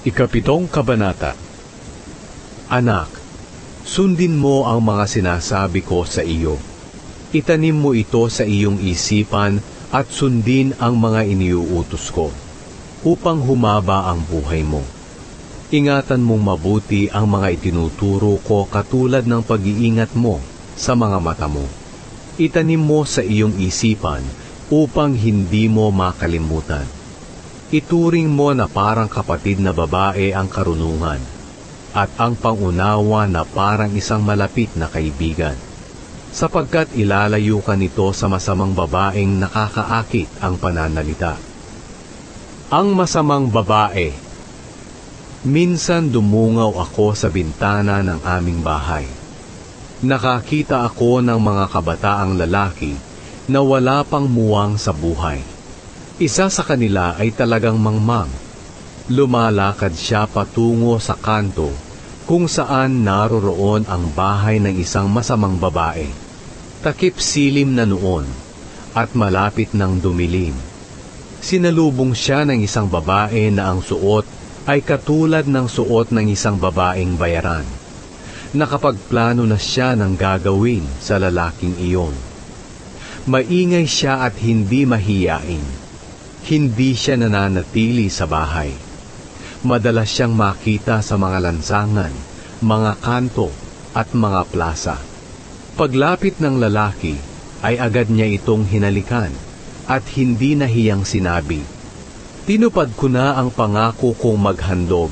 Ikapitong Kabanata. Anak, sundin mo ang mga sinasabi ko sa iyo. Itanim mo ito sa iyong isipan at sundin ang mga iniuutos ko, upang humaba ang buhay mo. Ingatan mong mabuti ang mga itinuturo ko katulad ng pag-iingat mo sa mga mata mo. Itanim mo sa iyong isipan upang hindi mo makalimutan. Ituring mo na parang kapatid na babae ang karunungan, at ang pangunawa na parang isang malapit na kaibigan, sapagkat ilalayo ka nito sa masamang babaeng nakakaakit ang pananalita. Ang masamang babae. Minsan dumungaw ako sa bintana ng aming bahay. Nakakita ako ng mga kabataang lalaki na wala pang muwang sa buhay. Isa sa kanila ay talagang mangmang. Lumalakad siya patungo sa kanto kung saan naroroon ang bahay ng isang masamang babae. Takip silim na noon at malapit ng dumilim. Sinalubong siya ng isang babae na ang suot ay katulad ng suot ng isang babaeng bayaran. Nakapagplano na siya ng gagawin sa lalaking iyon. Maingay siya at hindi mahiyain. Hindi siya nananatili sa bahay. Madalas siyang makita sa mga lansangan, mga kanto at mga plaza. Paglapit ng lalaki, ay agad niya itong hinalikan at hindi nahiyang sinabi, "Tinupad ko na ang pangako kong maghandog,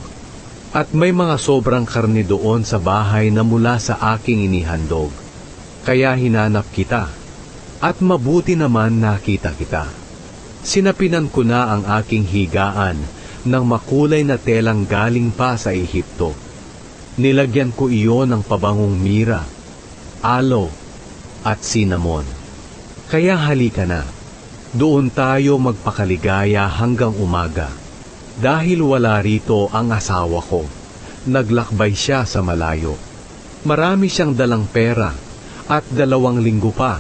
at may mga sobrang karne doon sa bahay na mula sa aking inihandog. Kaya hinanap kita, at mabuti naman nakita kita. Sinapinan ko na ang aking higaan ng makulay na telang galing pa sa Ehipto. Nilagyan ko iyon ng pabangong mira, aloe, at cinnamon. Kaya halika na, doon tayo magpakaligaya hanggang umaga. Dahil wala rito ang asawa ko, naglakbay siya sa malayo. Marami siyang dalang pera at 2 linggo pa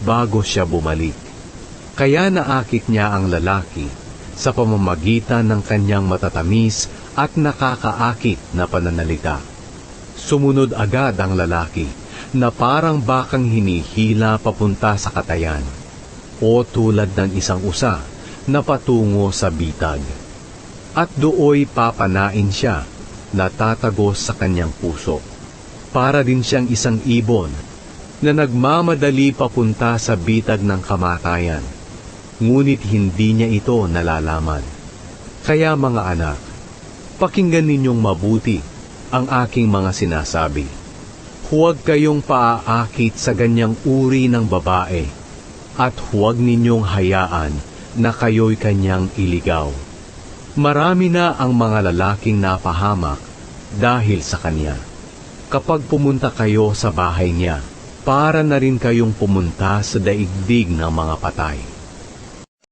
bago siya bumalik. Kaya naakit niya ang lalaki sa pamamagitan ng kanyang matatamis at nakakaakit na pananalita. Sumunod agad ang lalaki na parang bakang hinihila papunta sa katayan, o tulad ng isang usa na patungo sa bitag. At dooy papanain siya na tatagos sa kanyang puso. Para din siyang isang ibon na nagmamadali papunta sa bitag ng kamatayan. Ngunit hindi niya ito nalalaman. Kaya mga anak, pakinggan ninyong mabuti ang aking mga sinasabi. Huwag kayong paaakit sa ganyang uri ng babae, at huwag ninyong hayaan na kayo'y kanyang iligaw. Marami na ang mga lalaking napahamak dahil sa kanya. Kapag pumunta kayo sa bahay niya, para na rin kayong pumunta sa daigdig ng mga patay.